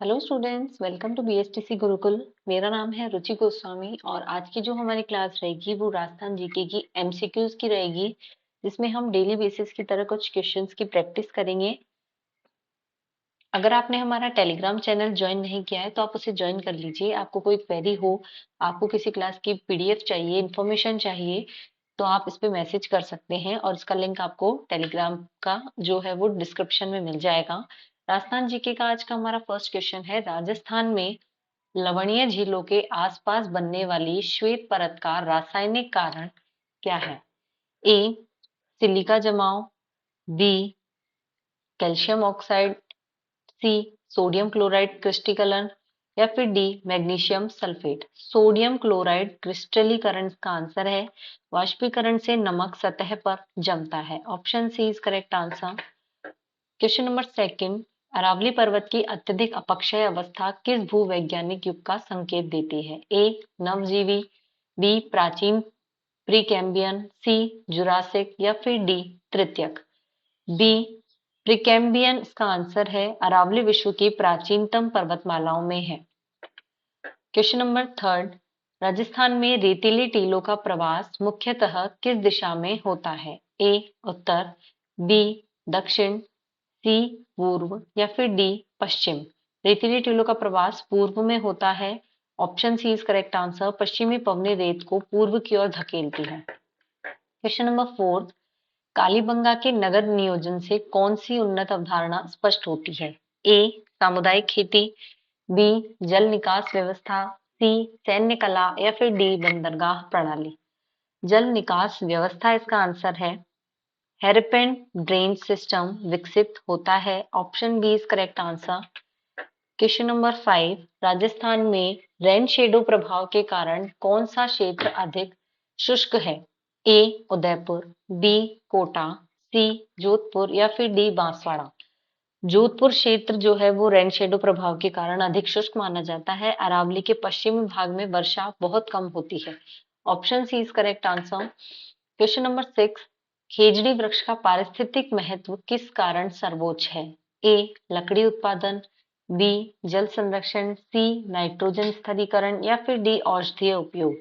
Hello students, welcome to BSTC Gurukul. मेरा नाम है रुचि गोस्वामी और आज की जो हमारी क्लास रहेगी वो राजस्थान जीके की एमसीक्यूज की रहेगी, जिसमें हम डेली बेसिस की तरह कुछ क्वेश्चंस की प्रैक्टिस करेंगे। अगर आपने हमारा टेलीग्राम चैनल ज्वाइन नहीं किया है तो आप उसे ज्वाइन कर लीजिए। आपको कोई क्वेरी हो, आपको किसी क्लास की पीडीएफ चाहिए, इंफॉर्मेशन चाहिए, तो आप इस पे मैसेज कर सकते हैं और इसका लिंक आपको टेलीग्राम का जो है वो डिस्क्रिप्शन में मिल जाएगा। राजस्थान जीके का आज का हमारा फर्स्ट क्वेश्चन है, राजस्थान में लवणीय झीलों के आसपास बनने वाली श्वेत परत का रासायनिक कारण क्या है? ए सिलिका जमाव, B calcium oxide, C sodium chloride क्रिस्टलीकरण या फिर D magnesium sulphate. Sodium chloride क्रिस्टलीकरण का आंसर है। वाष्पीकरण से नमक सतह पर जमता है। Option C is correct answer. Question number second, Aravalli पर्वत की अत्यधिक अपक्षय अवस्था किस भूवैज्ञानिक युग का संकेत देती है? ए नवजीवी, बी प्राचीन प्रीकैम्बियन, सी जुरासिक या फिर डी तृतीयक। बी प्रीकैम्बियन इसका आंसर है। अरावली विश्व की प्राचीनतम पर्वतमालाओं में है। क्वेश्चन नंबर थर्ड, राजस्थान में रेतीली टीलों का प्रवास मुख्यतः किस दिशा में होता है? ए उत्तर, बी दक्षिण, सी पूर्व या फिर डी पश्चिम। रेतीली टीलों का प्रवास पूर्व में होता है। Option C is correct answer. पश्चिमी पवनें रेत को पूर्व की ओर धकेलती है। क्वेश्चन नंबर फोर्थ, कालीबंगा के नगर नियोजन से कौन सी उन्नत अवधारणा स्पष्ट होती है? ए सामुदायिक खेती, बी जल निकास व्यवस्था, सी सैन्य कला या फिर डी बंदरगाह प्रणाली। जल निकास व्यवस्था इसका आंसर है। हेरपेन ड्रेन सिस्टम विकसित होता है। Option B is correct answer. Question number 5, Rajasthan में रेन शेडो प्रभाव के कारण कौन सा क्षेत्र अधिक शुष्क है? ए उदयपुर, बी कोटा, सी जोधपुर या फिर डी बांसवाड़ा। जोधपुर क्षेत्र जो है वो रेन शेडो प्रभाव के कारण अधिक शुष्क माना जाता है। अरावली के पश्चिमी भाग में वर्षा बहुत कम होती है। Option C is correct answer. Question number 6, खेजड़ी वृक्ष का पारिस्थितिक महत्व किस कारण सर्वोच्च है? ए लकड़ी उत्पादन, बी जल संरक्षण, सी नाइट्रोजन स्थिरीकरण या फिर डी औषधीय उपयोग।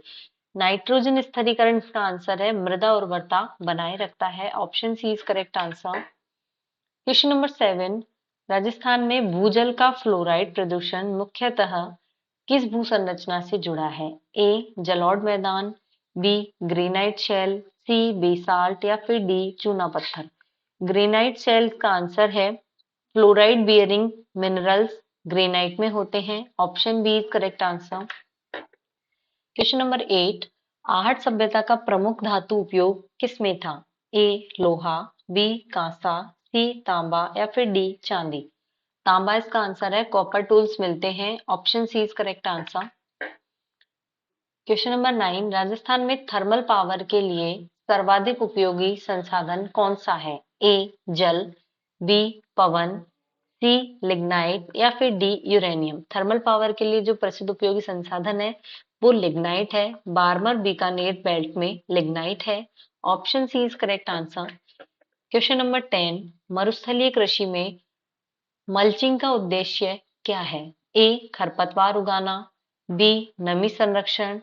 नाइट्रोजन स्थिरीकरण इसका आंसर है। मृदा उर्वरता बनाए रखता है। Option C is correct answer. Question number 7, Rajasthan में भूजल का फ्लोराइड प्रदूषण मुख्यतः किस भू संरचना से जुड़ा है? ए जलौढ़ मैदान, B granite shale, C basalt या फिर डी चूना पत्थर। ग्रेनाइट शेल का आंसर है। फ्लोराइड बियरिंग मिनरल्स ग्रेनाइट में होते हैं। Option B is correct answer. Question number 8, आहट सभ्यता का प्रमुख धातु उपयोग किसमें था? ए लोहा, बी कांसा, सी तांबा या फिर डी चांदी। तांबा इसका आंसर है। कॉपर टूल्स मिलते हैं। Option C is correct answer. Question number 9, Rajasthan में थर्मल पावर के लिए सर्वाधिक उपयोगी संसाधन कौन सा है? ए जल, बी पवन, सी लिग्नाइट या फिर डी यूरेनियम। थर्मल पावर के लिए जो प्रसिद्ध उपयोगी संसाधन है वो लिग्नाइट है। बार्मर बीकानेर बेल्ट में लिग्नाइट है। Option C is correct answer. Question number 10, मरुस्थलीय कृषि में मल्चिंग का उद्देश्य क्या है? ए खरपतवार उगाना, बी नमी संरक्षण,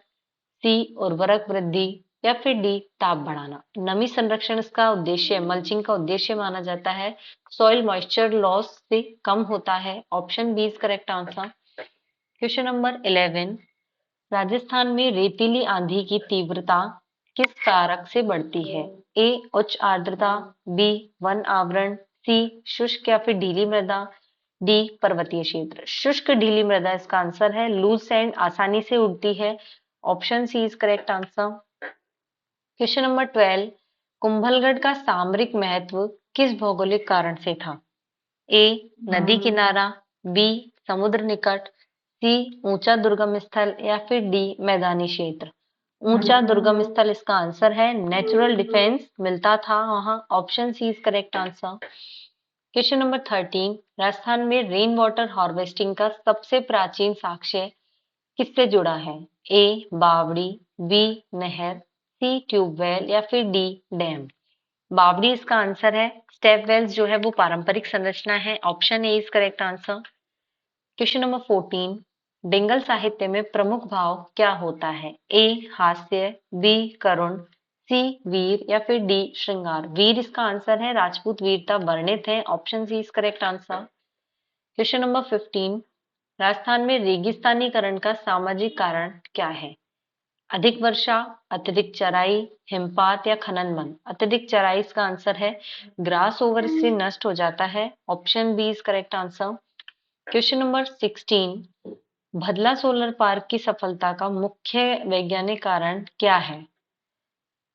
सी उर्वरक वृद्धि या फिर डी ताप बढ़ाना। नमी संरक्षण इसका उद्देश्य, मल्चिंग का उद्देश्य माना जाता है। सॉइल मॉइस्चर लॉस से कम होता है। Option B is correct answer. Question number 11, Rajasthan में रेतीली आंधी की तीव्रता किस कारक से बढ़ती है? ए उच्च आर्द्रता, बी वन आवरण, सी शुष्क या फिर ढीली मृदा, डी पर्वतीय क्षेत्र। शुष्क ढीली मृदा इसका आंसर है। लूज सैंड आसानी से उड़ती है। Option C is correct answer. Question number 12, Kumbhalgarh का सामरिक महत्व किस भौगोलिक कारण से था? ए नदी किनारा, बी समुद्र निकट, सी ऊंचा दुर्गम स्थल या फिर डी मैदानी क्षेत्र। ऊंचा दुर्गम स्थल इसका आंसर है। नेचुरल डिफेंस मिलता था वहां। Option C is correct answer. Question number 13, Rajasthan में रेन वाटर हार्वेस्टिंग का सबसे प्राचीन साक्ष्य किससे जुड़ा है? ए बावड़ी, बी नहर, सी ट्यूबवेल या फिर डी डैम। बावड़ी इसका आंसर है। स्टेप वेल्स जो है वो पारंपरिक संरचना है। Option A is correct answer. Question number 14, Dingal साहित्य में प्रमुख भाव क्या होता है? ए हास्य, बी करुण, सी वीर या फिर डी श्रृंगार। वीर इसका आंसर है, राजपूत वीरता वर्णित है। Option C is correct answer. Question number 15, Rajasthan में रेगिस्तानीकरण का सामाजिक कारण क्या है? अधिक वर्षा, अत्यधिक चराई, हिमपात या खनन बंद। अत्यधिक चराई इसका आंसर है, ग्रास ओवर इससे नष्ट हो जाता है। Option B is correct answer. Question number 16, Bhadla solar park की सफलता का मुख्य वैज्ञानिक कारण क्या है?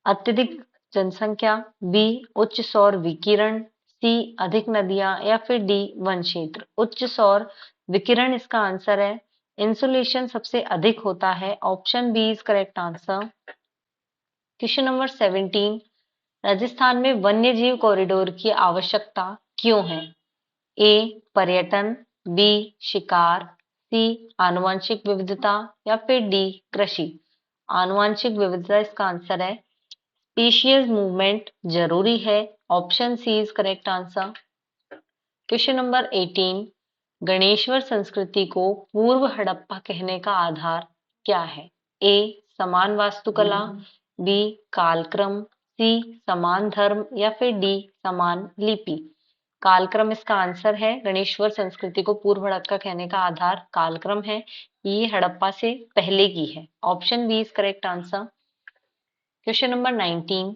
अत्यधिक जनसंख्या, बी उच्च सौर विकिरण, सी अधिक नदियां या फिर डी वन क्षेत्र। उच्च सौर विकिरण इसका आंसर है, इंसुलेशन सबसे अधिक होता है। Option B is correct answer. Question number 17, Rajasthan में वन्य जीव कॉरिडोर की आवश्यकता क्यों है? ए पर्यटन, बी शिकार, सी आनुवंशिक विविधता या फिर डी कृषि। आनुवंशिक विविधता इसका आंसर है, स्पीशीज मूवमेंट जरूरी है। Option C is correct answer. Question number 18, Ganeshwar संस्कृति को पूर्व हड़प्पा कहने का आधार क्या है? ए समान वास्तुकला, बी कालक्रम, सी समान धर्म या फिर डी समान लिपि। कालक्रम इसका आंसर है, गणेश्वर संस्कृति को पूर्व हड़प्पा कहने का आधार कालक्रम है। ये हड़प्पा से पहले की है। Option B is correct answer. Question number 19,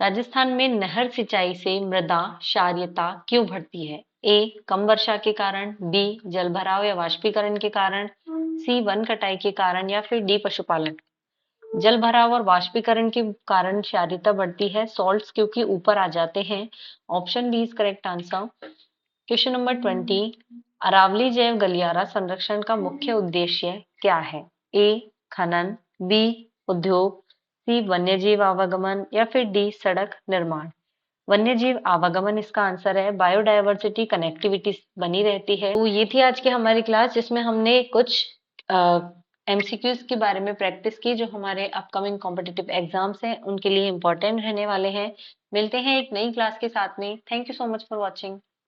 Rajasthan में नहर सिंचाई से मृदा क्षारीयता क्यों बढ़ती है? ए कम वर्षा के कारण, बी जलभराव या वाष्पीकरण के कारण, सी वन कटाई के कारण या फिर डी पशुपालन। जल भराव और वाष्पीकरण के कारण क्षारीयता बढ़ती है, सॉल्ट्स क्योंकि ऊपर आ जाते हैं। Option B is correct answer. Question number 20, Aravalli जैव गलियारा संरक्षण का मुख्य उद्देश्य क्या है? ए खनन, बी उद्योग, सी वन्यजीव आवागमन या फिर डी सड़क निर्माण। वन्यजीव आवागमन इसका आंसर है, बायोडायवर्सिटी कनेक्टिविटी बनी रहती है। तो ये थी आज की हमारी क्लास, जिसमें हमने कुछ एमसीक्यूज के बारे में प्रैक्टिस की, जो हमारे अपकमिंग कॉम्पिटिटिव एग्जाम्स हैं उनके लिए इंपॉर्टेंट रहने वाले हैं। मिलते हैं एक नई क्लास के साथ में। Thank you so much for watching.